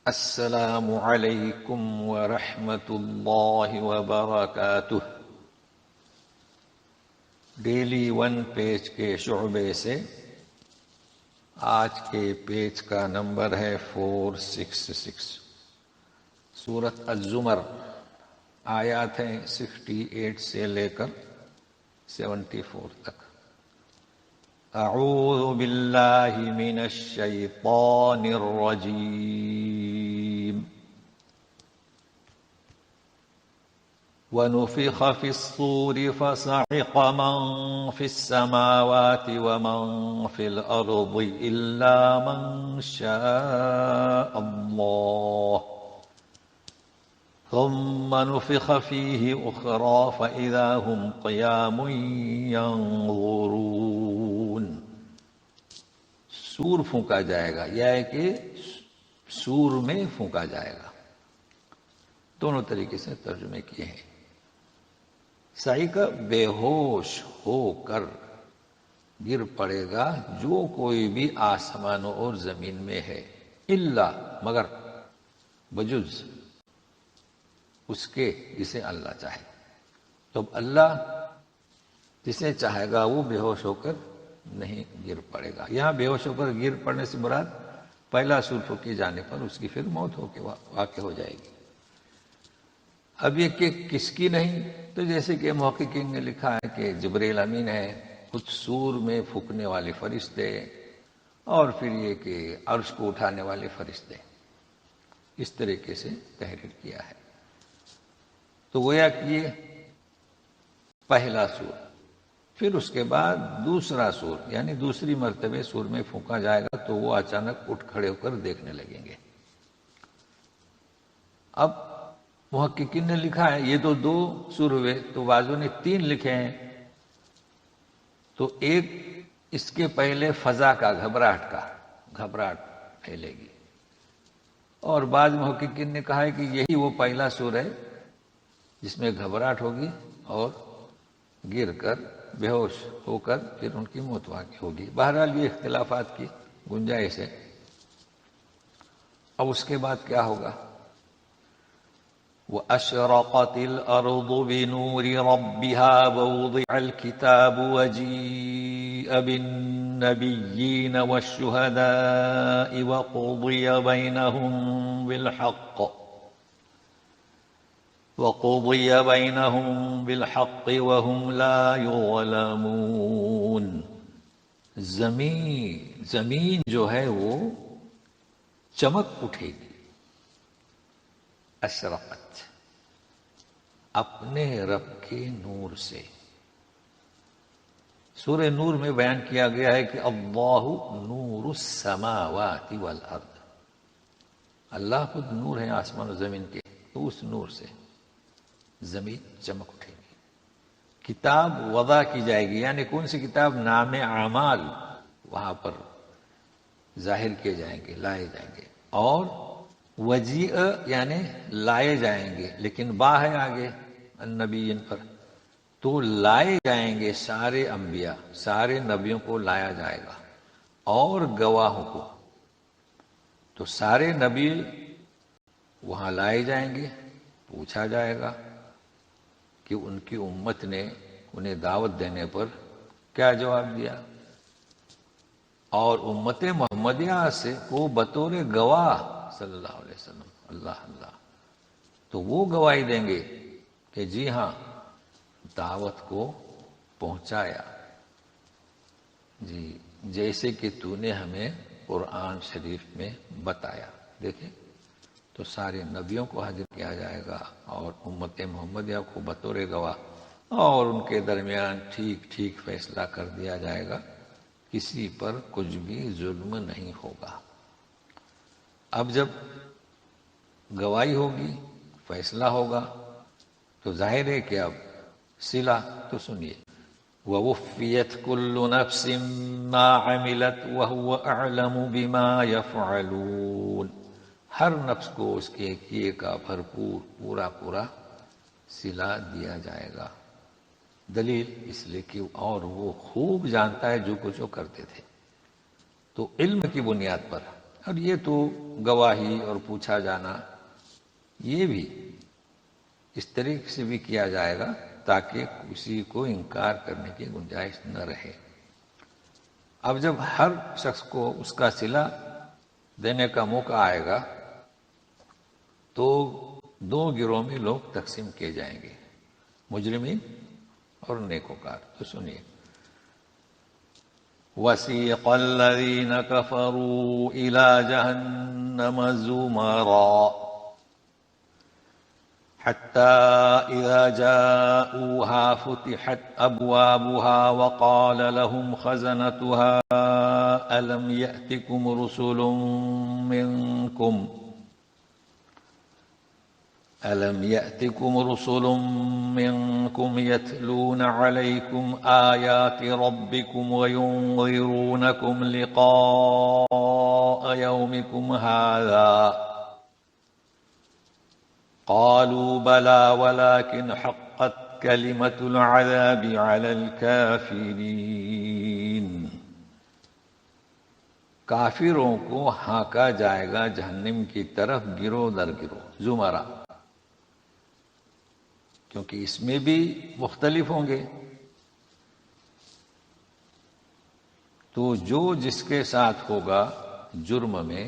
السلام علیکم ورحمۃ اللہ وبرکاتہ۔ ڈیلی ون پیج کے شعبے سے آج کے پیج کا نمبر ہے 466۔ سورۃ الزمر، آیات ہیں 68 سے لے کر 74 تک۔ اعوذ باللہ من الشیطان الرجیم۔ وَنُفِخَ فِي الصُّورِ فَصَعِقَ مَن فِي السَّمَاوَاتِ وَمَن فِي الْأَرْضِ إِلَّا مَن شَاءَ اللَّهُ ثُمَّ نُفِخَ فِيهِ أُخْرَىٰ فَإِذَا هُمْ قِيَامٌ يَنظُرُونَ۔ سور پھونکا جائے گا، یہ ہے کہ سور میں پھونکا جائے گا۔ دونوں طریقے سے ترجمے کیے ہیں۔ صعق بے ہوش ہو کر گر پڑے گا جو کوئی بھی آسمانوں اور زمین میں ہے، الا مگر، بجز اس کے جسے اللہ چاہے۔ تو اللہ جسے چاہے گا وہ بے ہوش ہو کر نہیں گر پڑے گا۔ یہاں بے ہوش ہو کر گر پڑنے سے مراد پہلا سور پھونکے جانے پر اس کی پھر موت ہو کے واقع ہو جائے گی۔ اب یہ کہ کس کی نہیں، تو جیسے کہ محققین نے لکھا ہے کہ جبریل امین ہے، کچھ سور میں پھونکنے والے فرشتے، اور پھر یہ کہ عرش کو اٹھانے والے فرشتے، اس طریقے سے تحریر کیا ہے۔ تو گویا کہ یہ پہلا سور، پھر اس کے بعد دوسرا سور، یعنی دوسری مرتبہ سور میں پھونکا جائے گا تو وہ اچانک اٹھ کھڑے ہو کر دیکھنے لگیں گے۔ اب محققین نے لکھا ہے یہ تو دو سور ہوئے، تو بعضوں نے 3 لکھے ہیں۔ تو ایک اس کے پہلے فضا کا، گھبراہٹ پھیلے گی، اور بعض محققین نے کہا ہے کہ یہی وہ پہلا سور ہے جس میں گھبراہٹ ہوگی اور گر کر بے ہوش ہو کر پھر ان کی موت واقع ہوگی۔ بہرحال یہ اختلافات کی گنجائش ہے۔ اب اس کے بعد کیا ہوگا؟ وَأَشْرَقَتِ الْأَرْضُ بِنُورِ رَبِّهَا وَوُضِعَ الْكِتَابُ وَجِيءَ بِالنَّبِيِّينَ وَالشُّهَدَاءِ وَقُضِيَ بَيْنَهُم بِالْحَقِّ وَهُمْ لَا يُظْلَمُونَ۔ زمین جو ہے وہ چمک اٹھے گی، اشرقت، اپنے رب کے نور سے۔ سورہ نور میں بیان کیا گیا ہے کہ اللہ نور السماوات والارض، اللہ خود نور ہے آسمان و زمین کے، تو اس نور سے زمین چمک اٹھے گی۔ کتاب وضع کی جائے گی، یعنی کون سی کتاب؟ نام اعمال وہاں پر ظاہر کیے جائیں گے، لائے جائیں گے۔ اور وجیء یعنی لائے جائیں گے، لیکن با ہے آگے النبیین پر، تو لائے جائیں گے سارے انبیاء، سارے نبیوں کو لایا جائے گا، اور گواہوں کو۔ تو سارے نبی وہاں لائے جائیں گے، پوچھا جائے گا کہ ان کی امت نے انہیں دعوت دینے پر کیا جواب دیا، اور امت محمدیہ سے وہ بطور گواہ صلی اللہ علیہ وسلم، اللہ تو وہ گواہی دیں گے کہ جی ہاں دعوت کو پہنچایا، جی جیسے کہ تو نے ہمیں قرآن شریف میں بتایا۔ دیکھیں، تو سارے نبیوں کو حاضر کیا جائے گا اور امت محمدیہ کو بطور گواہ، اور ان کے درمیان ٹھیک فیصلہ کر دیا جائے گا، کسی پر کچھ بھی ظلم نہیں ہوگا۔ اب جب گواہی ہوگی، فیصلہ ہوگا، تو ظاہر ہے کہ اب صلہ، تو سنیے، وَوُفِّيَتْ كُلُّ نَفْسٍ مَّا عَمِلَتْ وَهُوَ أَعْلَمُ بِمَا يَفْعَلُونَ۔ ہر نفس کو اس کے کیے کا بھرپور پورا صلہ دیا جائے گا۔ دلیل اس لیے کہ اور وہ خوب جانتا ہے جو کچھ وہ کرتے تھے۔ تو علم کی بنیاد پر اور یہ تو گواہی اور پوچھا جانا یہ بھی اس طریقے سے بھی کیا جائے گا تاکہ کسی کو انکار کرنے کی گنجائش نہ رہے۔ اب جب ہر شخص کو اس کا صلہ دینے کا موقع آئے گا تو دو گروہ میں لوگ تقسیم کیے جائیں گے، مجرمین اور نیکوکار۔ تو سنیے، وَسِيقَ الَّذِينَ كَفَرُوا إِلَى جَهَنَّمَ زُمَرًا حَتَّى إِذَا جَاءُوهَا فُتِحَتْ أَبْوَابُهَا وَقَالَ لَهُمْ خَزَنَتُهَا أَلَمْ يَأْتِكُمْ رُسُلٌ مِّنكُمْ يَتْلُونَ عَلَيْكُمْ آيَاتِ رَبِّكُمْ وَيُنذِرُونَكُمْ لِقَاءَ يَوْمِكُمْ هَٰذَا قَالُوا بَلَىٰ وَلَٰكِنْ حَقَّتْ كَلِمَةُ الْعَذَابِ عَلَى الْكَافِرِينَ۔ کافروں کو ہانکا جائے گا جہنم کی طرف گروہ در گروہ، زمرہ، کیونکہ اس میں بھی مختلف ہوں گے۔ تو جو جس کے ساتھ ہوگا جرم میں،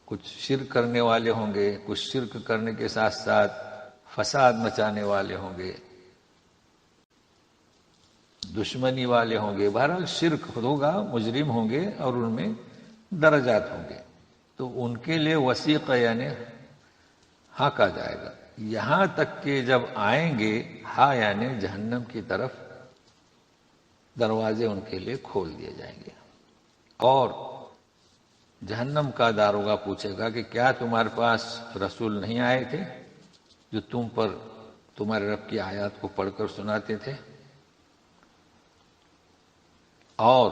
کچھ شرک کرنے والے ہوں گے، کچھ شرک کرنے کے ساتھ ساتھ فساد مچانے والے ہوں گے، دشمنی والے ہوں گے، بہرحال شرک ہوگا، مجرم ہوں گے اور ان میں درجات ہوں گے۔ تو ان کے لیے وسیق یعنی ہانکا جائے گا، یہاں تک کہ جب آئیں گے ہاں یعنی جہنم کی طرف دروازے ان کے لیے کھول دیے جائیں گے، اور جہنم کا داروغہ پوچھے گا کہ کیا تمہارے پاس رسول نہیں آئے تھے جو تم پر تمہارے رب کی آیات کو پڑھ کر سناتے تھے؟ اور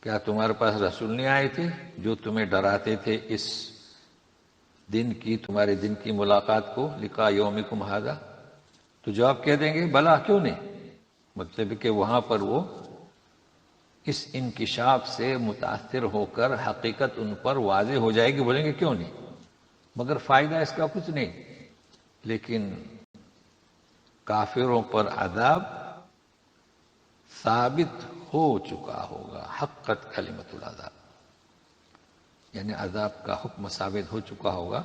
کیا تمہارے پاس رسول نہیں آئے تھے جو تمہیں ڈراتے تھے اس دن کی، تمہارے دن کی ملاقات کو، لقاء یومکم ھذا؟ تو جواب کہہ دیں گے بلا، کیوں نہیں؟ مطلب کہ وہاں پر وہ اس انکشاف سے متاثر ہو کر حقیقت ان پر واضح ہو جائے گی، بولیں گے کیوں نہیں، مگر فائدہ اس کا کچھ نہیں۔ لیکن کافروں پر عذاب ثابت ہو چکا ہوگا، حقت کلمۃ العذاب، یعنی عذاب کا حکم ثابت ہو چکا ہوگا،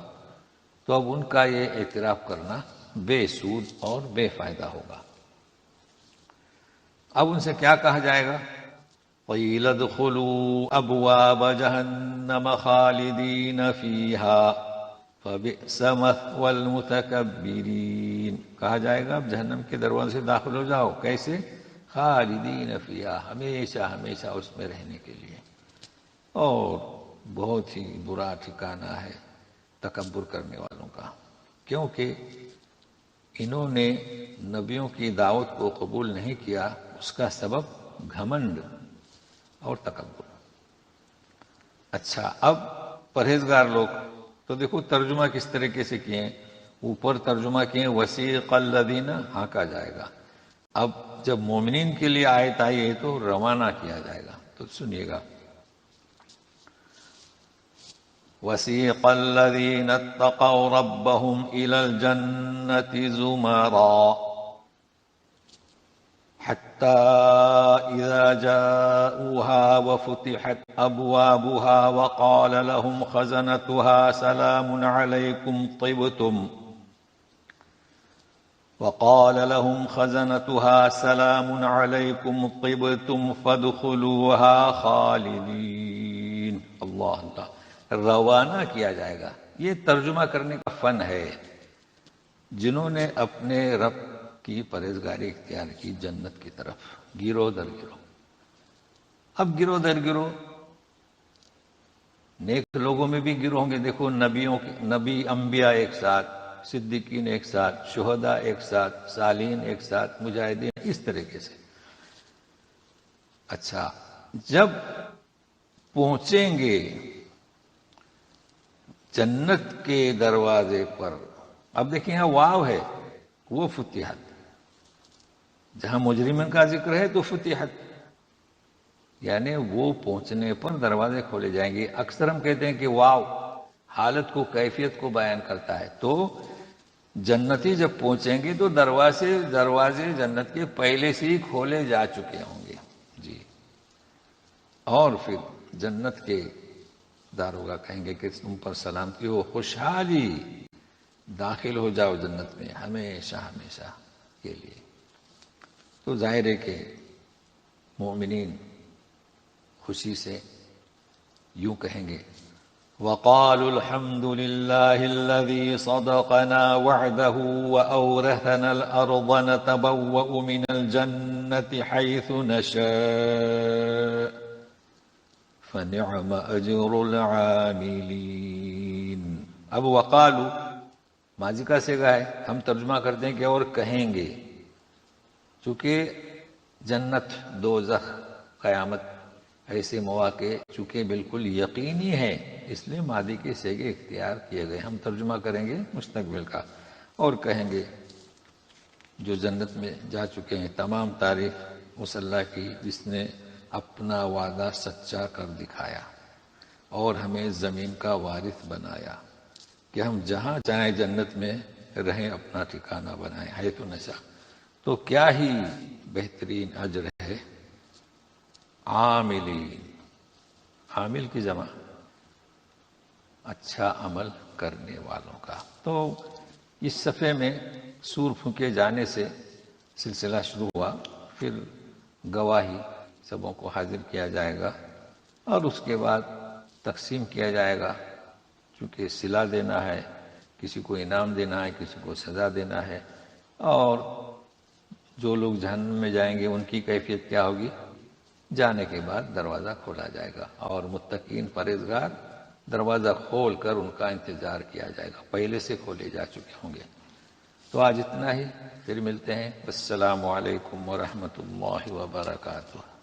تو اب ان کا یہ اعتراف کرنا بے سود اور بے فائدہ ہوگا۔ اب ان سے کیا کہا جائے گا؟ قِيلَ ادْخُلُوا أَبْوَابَ جَهَنَّمَ خَالِدِينَ فِيهَا فَبِئْسَ مَثْوَى الْمُتَكَبِّرِينَ۔ کہا جائے گا اب جہنم کے دروازے سے داخل ہو جاؤ، کیسے؟ خالدین فیہا، ہمیشہ ہمیشہ اس میں رہنے کے لیے، اور بہت ہی برا ٹھکانہ ہے تکبر کرنے والوں کا، کیونکہ انہوں نے نبیوں کی دعوت کو قبول نہیں کیا، اس کا سبب گھمنڈ اور تکبر۔ اچھا، اب پرہیزگار لوگ تو دیکھو ترجمہ کس طریقے سے کیے ہیں، اوپر ترجمہ کیے ہیں وسیق الذین، ہانکا جائے گا۔ اب جب مومنین کے لیے آیت آئی ہے تو روانہ کیا جائے گا، تو سنیے گا، وَسِيقَ الَّذِينَ اتَّقَوْا رَبَّهُمْ إِلَى الْجَنَّةِ زُمَرًا حَتَّى إِذَا جَاءُوهَا وَفُتِحَتْ أَبْوَابُهَا وَقَالَ لَهُمْ خَزَنَتُهَا سَلَامٌ عَلَيْكُمْ طِبْتُمْ فَادْخُلُوهَا خَالِدِينَ۔ اللہ اللہ، روانہ کیا جائے گا۔ یہ ترجمہ کرنے کا فن ہے، جنہوں نے اپنے رب کی پرہیزگاری اختیار کی جنت کی طرف، گروہ در گروہ۔ اب گروہ در گروہ نیک لوگوں میں بھی گروہ ہوں گے، دیکھو نبی انبیاء ایک ساتھ، صدیقین ایک ساتھ، شہداء ایک ساتھ، صالحین ایک ساتھ، مجاہدین، اس طریقے سے۔ اچھا، جب پہنچیں گے جنت کے دروازے پر، اب دیکھیں یہاں واو ہے، وہ فتحت، جہاں مجرمین کا ذکر ہے تو فتحت، یعنی وہ پہنچنے پر دروازے کھولے جائیں گے. اکثر ہم کہتے ہیں کہ واو حالت کو کیفیت کو بیان کرتا ہے. تو جنتی جب پہنچیں گے تو دروازے جنت کے پہلے سے ہی کھولے جا چکے ہوں گے. جی. اور پھر جنت کے داروغہ کہیں گے کہ تم پر سلامتی ہو، خوشحالی، داخل ہو جاؤ جنت میں ہمیشہ ہمیشہ کے لیے. تو ظاہر ہے کہ مومنین خوشی سے یوں کہیں گے وَقَالُوا الْحَمْدُ لِلَّهِ الَّذِي صَدَقَنَا وَعْدَهُ وَأَوْرَثَنَا الْأَرْضَ نَتَبَوَّأُ مِنَ الْجَنَّةِ حَيْثُ نَشَاءُ فَنِعْمَ أَجْرُ الْعَامِلِينَ. اب وقالو ماضی کا صیغہ ہے، ہم ترجمہ کرتے ہیں کہ اور کہیں گے. چونکہ جنت، دوزخ، قیامت ایسے مواقع چونکہ بالکل یقینی ہے، اس لیے ماضی کے صیغے اختیار کیے گئے. ہم ترجمہ کریں گے مستقبل کا. اور کہیں گے جو جنت میں جا چکے ہیں تمام تعریف اس اللہ کی جس نے اپنا وعدہ سچا کر دکھایا اور ہمیں زمین کا وارث بنایا کہ ہم جہاں چاہیں جنت میں رہیں، اپنا ٹھکانہ بنائیں حیث نشاء. تو کیا ہی بہترین اجر ہے. عاملین، عامل کی جمع اچھا عمل کرنے والوں کا. تو اس صفحے میں سور پھونکے جانے سے سلسلہ شروع ہوا. پھر گواہی سبوں کو حاضر کیا جائے گا اور اس کے بعد تقسیم کیا جائے گا. چونکہ صلہ دینا ہے، کسی کو انعام دینا ہے، کسی کو سزا دینا ہے. اور جو لوگ جہنم میں جائیں گے ان کی کیفیت کیا ہوگی، جانے کے بعد دروازہ کھولا جائے گا اور متقین پرہیزگار دروازہ کھول کر ان کا انتظار کیا جائے گا، پہلے سے کھولے جا چکے ہوں گے. تو آج اتنا ہی، پھر ملتے ہیں. السلام علیکم ورحمۃ اللہ وبرکاتہ.